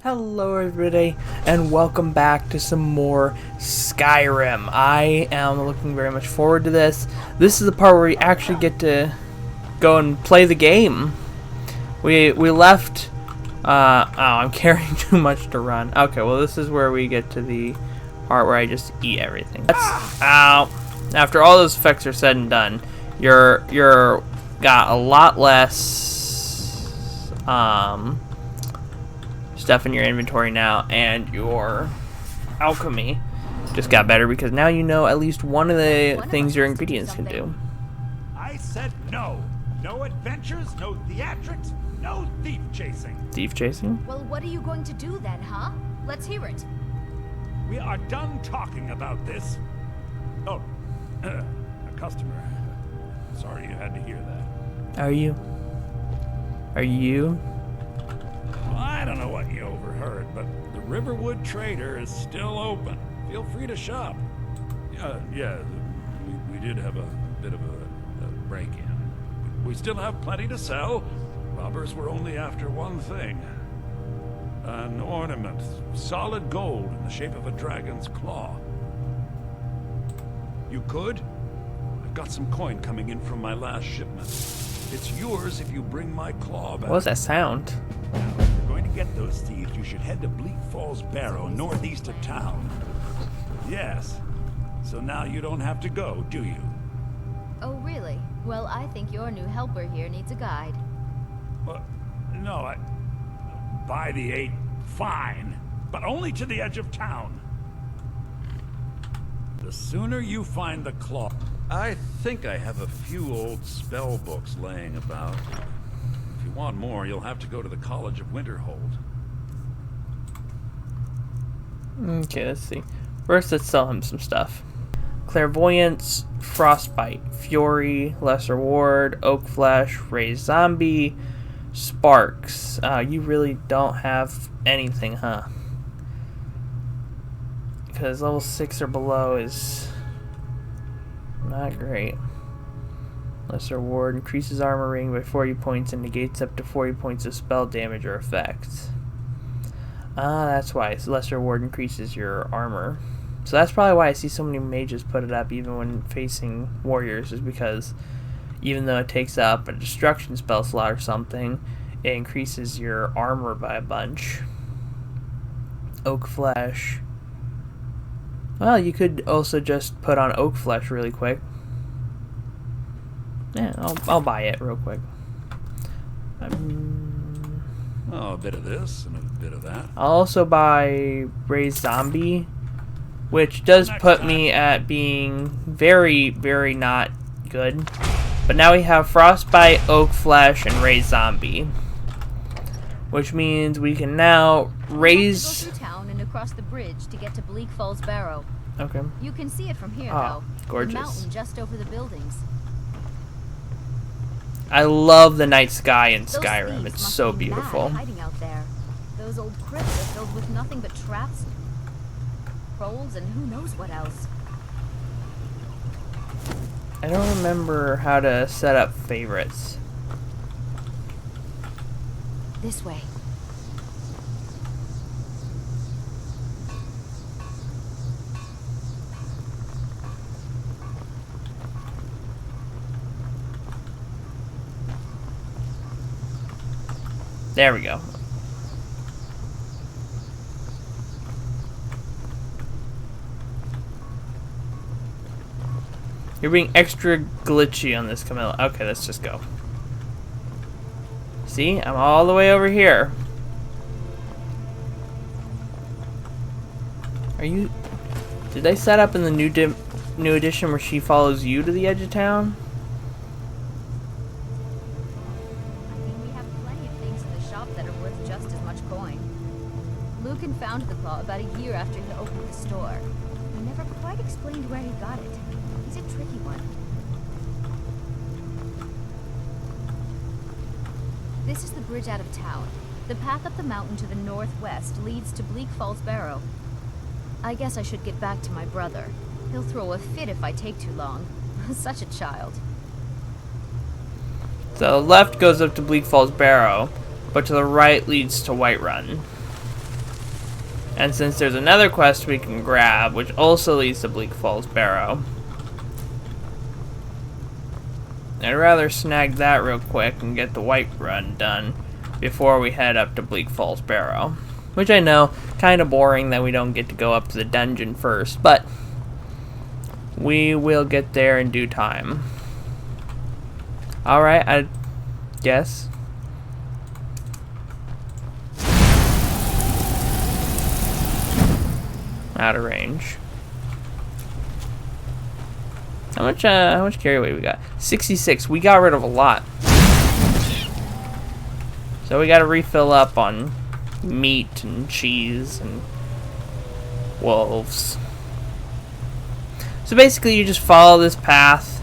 Hello everybody, and welcome back to some more Skyrim. I am looking very much forward to this. This is the part where we actually get to go and play the game. We left... oh, I'm carrying too much to run. Okay, well this is where we get to the part where I just eat everything. Ow! After all those effects are said and done, you're got a lot less... stuff in your inventory now, and your alchemy just got better because now you know at least one of the things your ingredients can do. I said no. No adventures, no theatrics, no thief chasing. Thief chasing? Well, what are you going to do then, huh? Let's hear it. We are done talking about this. Oh, a customer. Sorry you had to hear that. Are you? Well, I don't know what you overheard, but the Riverwood Trader is still open. Feel free to shop. Yeah, we did have a bit of a break-in. We still have plenty to sell. Robbers were only after one thing. An ornament, solid gold in the shape of a dragon's claw. You could? I've got some coin coming in from my last shipment. It's yours if you bring my claw back. What was that sound? Now, if you're going to get those thieves, you should head to Bleak Falls Barrow, northeast of town. Yes. So now you don't have to go, do you? Oh, really? Well, I think your new helper here needs a guide. No, by the 8, fine. But only to the edge of town. The sooner you find the claw... I think I have a few old spell books laying about. If you want more, you'll have to go to the College of Winterhold. Okay, let's see. First, let's sell him some stuff. Clairvoyance, Frostbite, Fury, Lesser Ward, Oak Flesh, Raised Zombie, Sparks. You really don't have anything, huh? Because level 6 or below is not great. Lesser Ward increases armor rating by 40 points and negates up to 40 points of spell damage or effects. That's why. So Lesser Ward increases your armor. So that's probably why I see so many mages put it up even when facing warriors, is because even though it takes up a destruction spell slot or something, it increases your armor by a bunch. Oak Flesh. Well, you could also just put on Oak Flesh really quick. Yeah, I'll buy it real quick. Oh, a bit of this and a bit of that. I'll also buy Raised Zombie, which does put me at being very, very not good. But now we have Frostbite, Oak Flesh, and Raised Zombie, which means we can now raise... Across the bridge to get to Bleak Falls Barrow. Okay. You can see it from here, though. Gorgeous. The mountain just over the buildings. I love the night sky in Skyrim. It's so beautiful. Hiding out there. Those old crypts are filled with nothing but traps, trolls, and who knows what else. I don't remember how to set up favorites. This way. There we go. You're being extra glitchy on this, Camilla. Okay, let's just go. See? I'm all the way over here. Are you... Did they set up in the new edition where she follows you to the edge of town? Found the claw about a year after he opened the store. He never quite explained where he got it. He's a tricky one. This is the bridge out of town. The path up the mountain to the northwest leads to Bleak Falls Barrow. I guess I should get back to my brother. He'll throw a fit if I take too long. Such a child. The left goes up to Bleak Falls Barrow, but to the right leads to Whiterun. And since there's another quest we can grab, which also leads to Bleak Falls Barrow, I'd rather snag that real quick and get the Whiterun done before we head up to Bleak Falls Barrow. Which I know, kind of boring that we don't get to go up to the dungeon first, but we will get there in due time. Alright, I guess. Out of range. How much carry weight we got? 66. We got rid of a lot. So we gotta refill up on meat and cheese and wolves. So basically you just follow this path.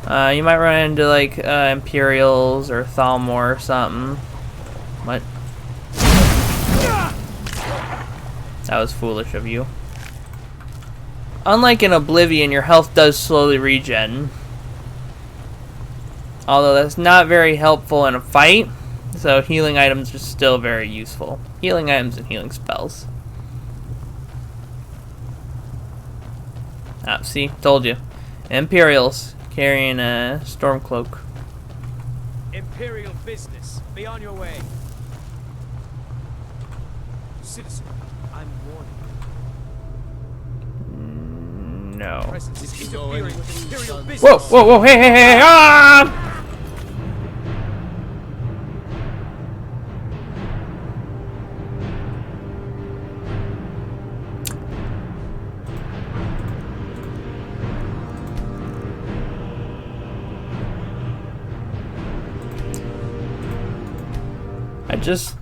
You might run into like Imperials or Thalmor or something. What? That was foolish of you. Unlike in Oblivion, your health does slowly regen. Although that's not very helpful in a fight, so healing items are still very useful. Healing items and healing spells. Ah, see? Told you. Imperials carrying a storm cloak. Imperial business. Be on your way. Citizen, I'm warning you. No. Presence is interfering with Imperial business. Whoa, whoa, whoa, hey, hey, hey, ah!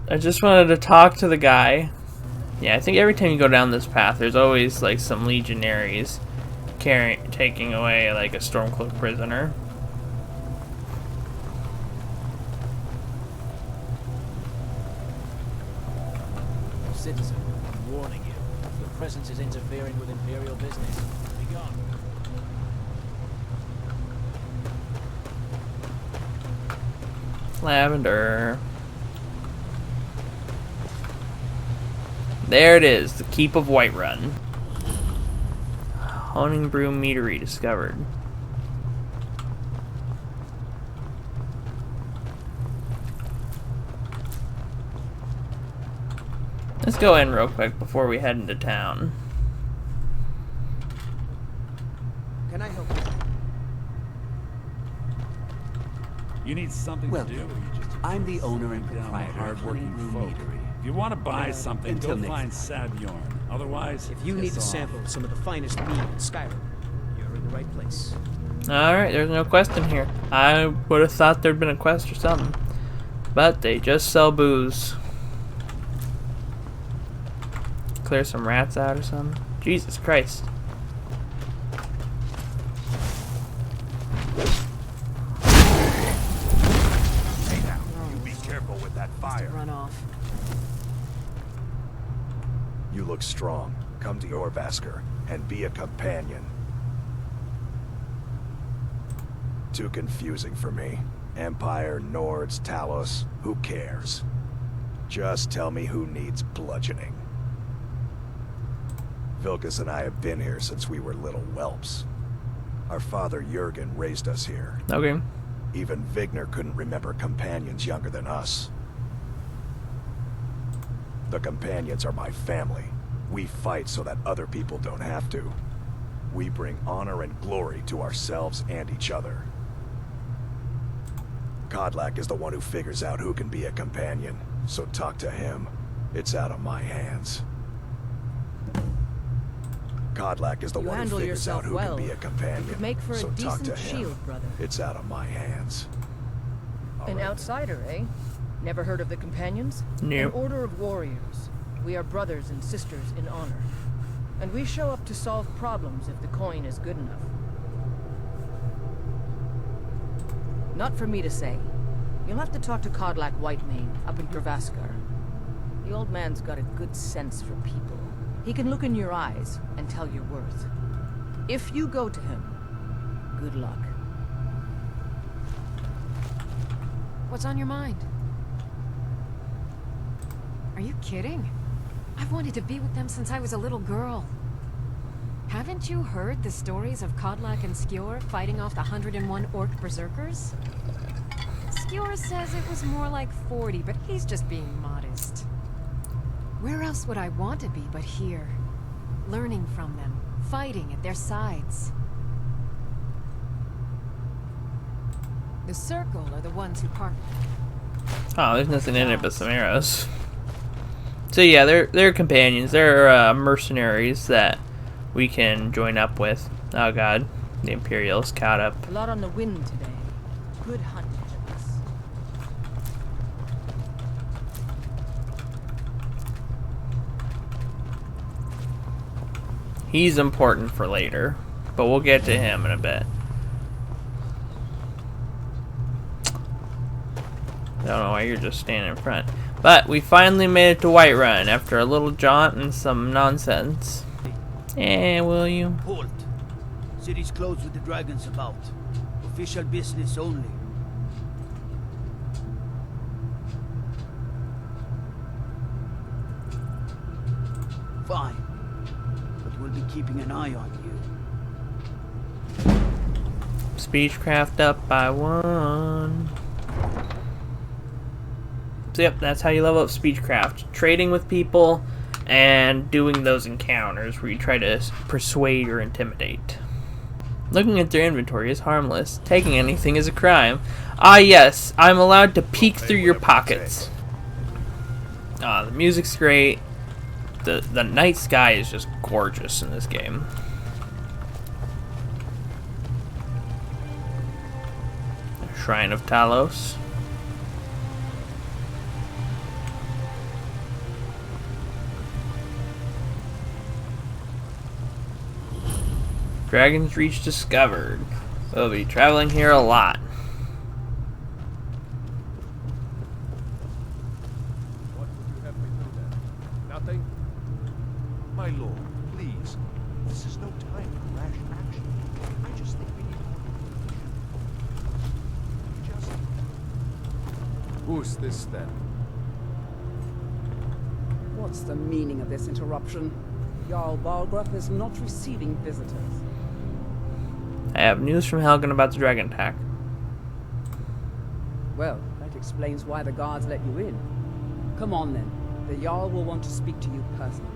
I just wanted to talk to the guy. Yeah, I think every time you go down this path, there's always like some legionaries taking away like a Stormcloak prisoner. Citizen, I'm warning you. Your presence is interfering with Imperial business. Be gone. Lavender. There it is, the Keep of Whiterun. Honing Broom Meadery discovered. Let's go in real quick before we head into town. Can I help you? You need something Well, to do. Or you just I'm the owner and down the proprietor of hardworking Honing folk. Broom Meadery. If you want to buy something, until go next find Saviorn. Otherwise, If you need piss to off. sample some of the finest meat in Skyrim, you're in the right place. Alright, there's no quest in here. I would have thought there'd been a quest or something. But they just sell booze. Clear some rats out or something. Jesus Christ. Hey now, you be careful with that fire. Run off. You look strong. Come to your Vasker and be a companion. Too confusing for me. Empire, Nords, Talos, who cares? Just tell me who needs bludgeoning. Vilkas and I have been here since we were little whelps. Our father Jurgen raised us here. Okay. Even Vigner couldn't remember companions younger than us. The companions are my family. We fight so that other people don't have to. We bring honor and glory to ourselves and each other. Kodlak is the one who figures out who can be a companion, so talk to him. It's out of my hands. Kodlak is the You one who handle figures out yourself who well. can be a companion, Could make for a so talk to decent him. shield, brother. It's out of my hands. All An right. outsider, eh? Never heard of the Companions? Nope. An order of warriors. We are brothers and sisters in honor. And we show up to solve problems if the coin is good enough. Not for me to say. You'll have to talk to Kodlak Whitemane up in Gurvaskar. The old man's got a good sense for people. He can look in your eyes and tell your worth. If you go to him, good luck. What's on your mind? Are you kidding? I've wanted to be with them since I was a little girl. Haven't you heard the stories of Kodlak and Skjor fighting off the 101 orc berserkers? Skjor says it was more like 40, but he's just being modest. Where else would I want to be but here? Learning from them, fighting at their sides. The Circle are the ones who part. Oh, there's nothing in it but some arrows. So yeah, they're companions. They're mercenaries that we can join up with. Oh god, the Imperials caught up. A lot on the wind today. Good hunt. He's important for later, but we'll get to him in a bit. I don't know why you're just standing in front. But we finally made it to Whiterun after a little jaunt and some nonsense. Will you? Halt. City's closed with the dragons about. Official business only. Fine. But we'll be keeping an eye on you. Speechcraft up by 1. So yep, that's how you level up Speechcraft. Trading with people and doing those encounters where you try to persuade or intimidate. Looking at their inventory is harmless. Taking anything is a crime. Ah yes, I'm allowed to peek through your pockets. The music's great. The night sky is just gorgeous in this game. Shrine of Talos. Dragon's Reach discovered. We'll be traveling here a lot. What would you have me do then? Nothing? My lord, please. This is no time for rash action. I just think we need more information. Who's this then? What's the meaning of this interruption? Jarl Balgruuf is not receiving visitors. I have news from Helgen about the dragon attack. Well, that explains why the guards let you in. Come on then. The Jarl will want to speak to you personally.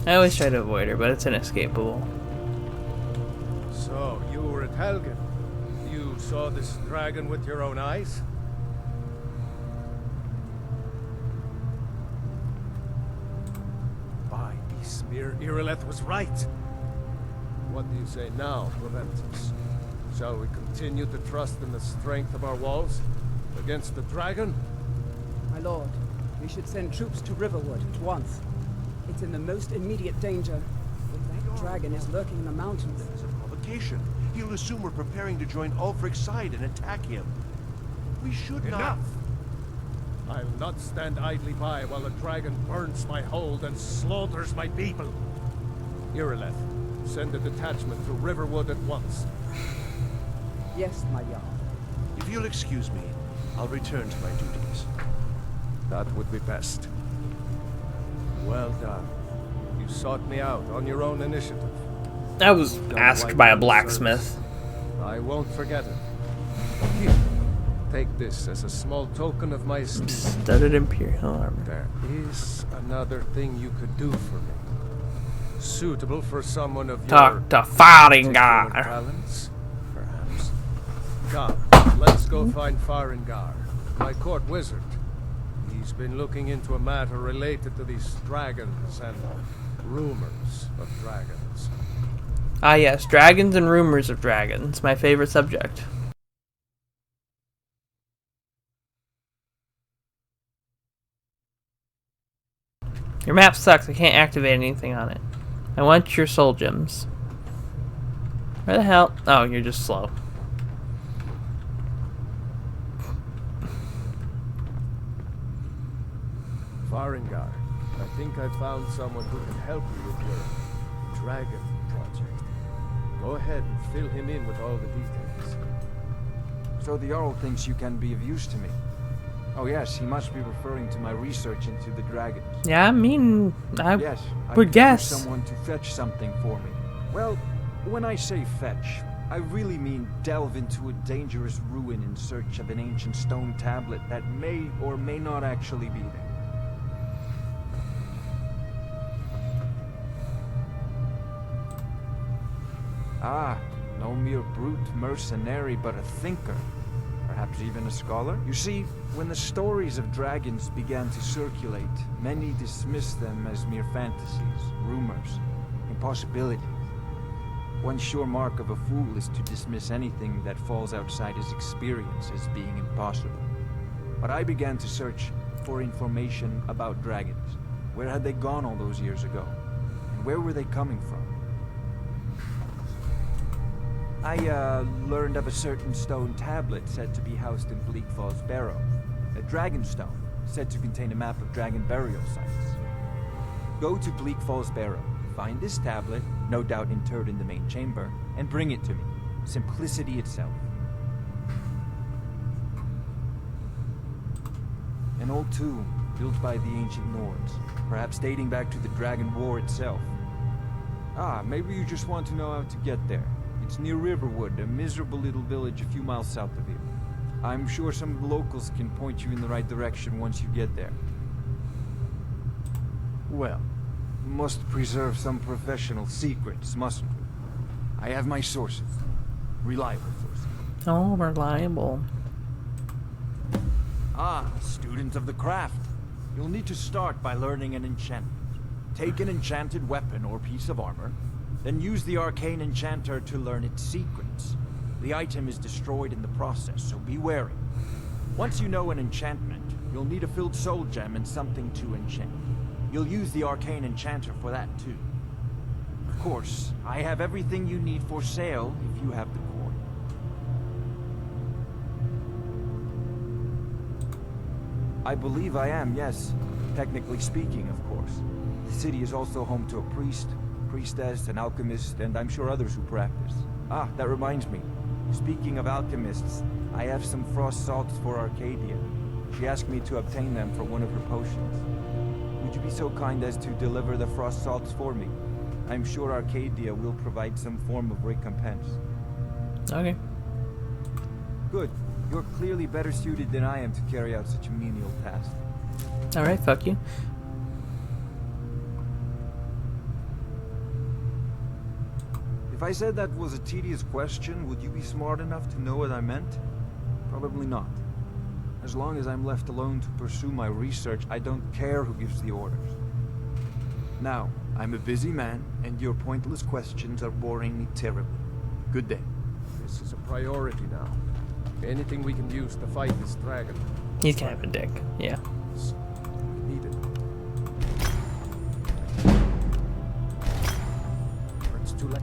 I always try to avoid her, but it's inescapable. So, you were at Helgen. You saw this dragon with your own eyes? By Ysmir, Irileth was right. What do you say now, Proventus? Shall we continue to trust in the strength of our walls against the dragon? My lord, we should send troops to Riverwood at once. It's in the most immediate danger. If that dragon is lurking in the mountains. It's a provocation. He'll assume we're preparing to join Ulfric's side and attack him. We should not. I'll not stand idly by while the dragon burns my hold and slaughters my people. Irileth, send a detachment to Riverwood at once. Yes, my Jarl. If you'll excuse me, I'll return to my duties. That would be best. Well done. You sought me out on your own initiative. I was asked by a blacksmith. I won't forget it. Here, take this as a small token of my esteem. Studded Imperial armor. There is another thing you could do for me. Suitable for someone of your Talk to particular Faringar. talents, perhaps. Come, let's go find Faringar, my court wizard. He's been looking into a matter related to these dragons and rumors of dragons. Ah yes, dragons and rumors of dragons. My favorite subject. Your map sucks. I can't activate anything on it. I want your soul gems. Where the hell? Oh, you're just slow. Faringar, I think I found someone who can help you with your dragon project. Go ahead and fill him in with all the details. So the Jarl thinks you can be of use to me. Oh yes, he must be referring to my research into the dragons. Yeah, I mean, I Yes, I would could guess. use someone to fetch something for me. Well, when I say fetch, I really mean delve into a dangerous ruin in search of an ancient stone tablet that may or may not actually be there. Ah, no mere brute mercenary, but a thinker. Perhaps even a scholar? You see, when the stories of dragons began to circulate, many dismissed them as mere fantasies, rumors, impossibilities. One sure mark of a fool is to dismiss anything that falls outside his experience as being impossible. But I began to search for information about dragons. Where had they gone all those years ago? And where were they coming from? I learned of a certain stone tablet said to be housed in Bleak Falls Barrow. A dragon stone, said to contain a map of dragon burial sites. Go to Bleak Falls Barrow, find this tablet, no doubt interred in the main chamber, and bring it to me. Simplicity itself. An old tomb, built by the ancient Nords, perhaps dating back to the Dragon War itself. Ah, maybe you just want to know how to get there. It's near Riverwood, a miserable little village a few miles south of here. I'm sure some of the locals can point you in the right direction once you get there. Well, we must preserve some professional secrets, mustn't we? I have my sources. Reliable sources. Oh, reliable. Ah, student of the craft. You'll need to start by learning an enchantment. Take an enchanted weapon or piece of armor, then use the arcane enchanter to learn its secrets. The item is destroyed in the process, so be wary. Once you know an enchantment, you'll need a filled soul gem and something to enchant. You'll use the arcane enchanter for that too. Of course, I have everything you need for sale if you have the coin. I believe I am, yes. Technically speaking, of course. The city is also home to a priest, priestess, an alchemist, and I'm sure others who practice. Ah, that reminds me. Speaking of alchemists, I have some frost salts for Arcadia. She asked me to obtain them for one of her potions. Would you be so kind as to deliver the frost salts for me? I'm sure Arcadia will provide some form of recompense. Okay. Good. You're clearly better suited than I am to carry out such a menial task. Alright, fuck you. If I said that was a tedious question, would you be smart enough to know what I meant? Probably not. As long as I'm left alone to pursue my research, I don't care who gives the orders. Now, I'm a busy man, and your pointless questions are boring me terribly. Good day. This is a priority now. Anything we can use to fight this dragon. He's kind of a dick. Yeah. We need it. Or it's too late.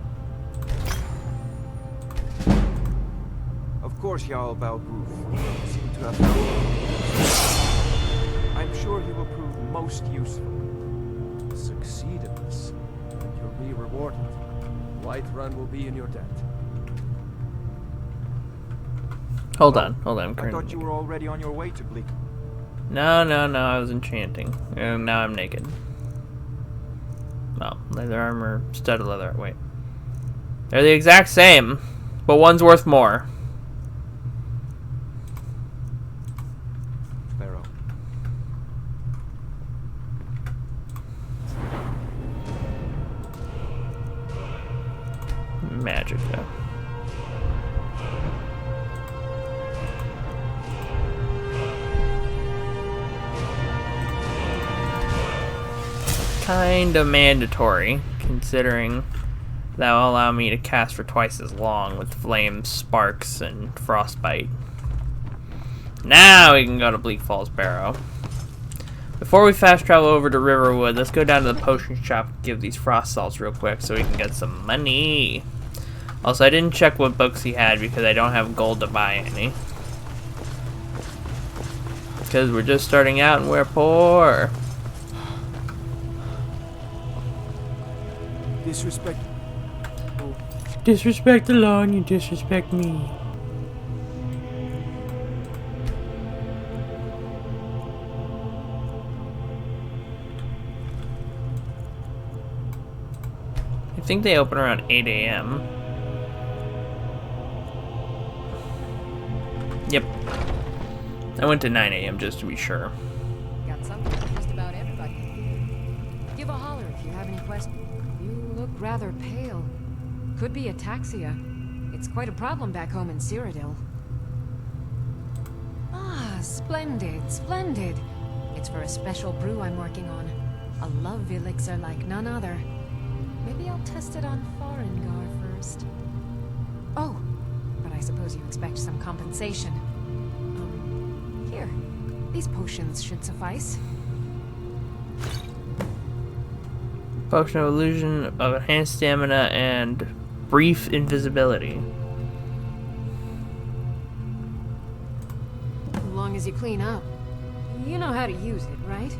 Of course, Jarl Balgroof. You seem to have found it. I'm sure he will prove most useful. Succeed in this, and you'll be rewarded. Whiterun will be in your debt. Hold on. I thought you were already on your way to Bleak. No, I was enchanting. And now I'm naked. Well, leather armor, studded leather. Wait. They're the exact same, but one's worth more. Sparrow. Magica. Kinda mandatory, considering that will allow me to cast for twice as long with flame, sparks, and frostbite. Now we can go to Bleak Falls Barrow. Before we fast travel over to Riverwood, let's go down to the potion shop and give these frost salts real quick so we can get some money. Also, I didn't check what books he had because I don't have gold to buy any. Because we're just starting out and we're poor. Disrespect. Disrespect the law and you disrespect me. I think they open around 8 a.m. Yep. I went to 9 a.m. just to be sure. Got something for just about everybody. Give a holler if you have any questions. You look rather pale. Could be ataxia. It's quite a problem back home in Cyrodiil. Ah, splendid, splendid. It's for a special brew I'm working on. A love elixir like none other. Maybe I'll test it on Farengar first. Oh, but I suppose you expect some compensation. Here. These potions should suffice. Potion of illusion of enhanced stamina and brief invisibility. As long as you clean up. You know how to use it, right?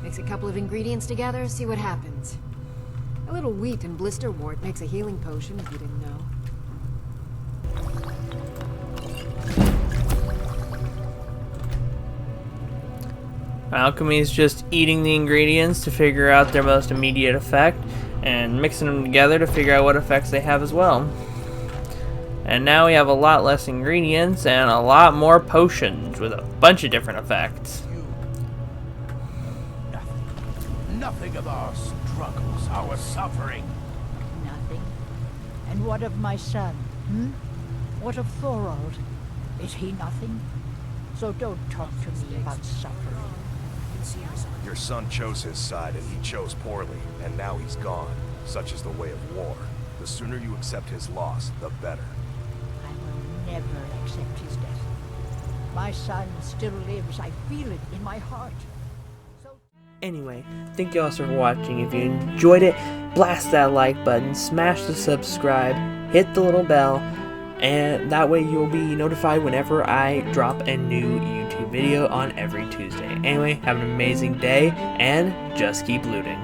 Mix a couple of ingredients together, see what happens. A little wheat and blister wort makes a healing potion, if you didn't know. Alchemy is just eating the ingredients to figure out their most immediate effect and mixing them together to figure out what effects they have as well. And now we have a lot less ingredients and a lot more potions with a bunch of different effects. Nothing of our struggles, our suffering. Nothing. And what of my son? What of Thorold? Is he nothing? So don't talk to me about suffering. Your son chose his side and he chose poorly, and now he's gone. Such is the way of war. The sooner you accept his loss, the better. I will never accept his death. My son still lives. I feel it in my heart. Anyway, thank you all for watching. If you enjoyed it, blast that like button, smash the subscribe, hit the little bell, and that way you'll be notified whenever I drop a new YouTube video on every Tuesday. Anyway, have an amazing day, and just keep looting.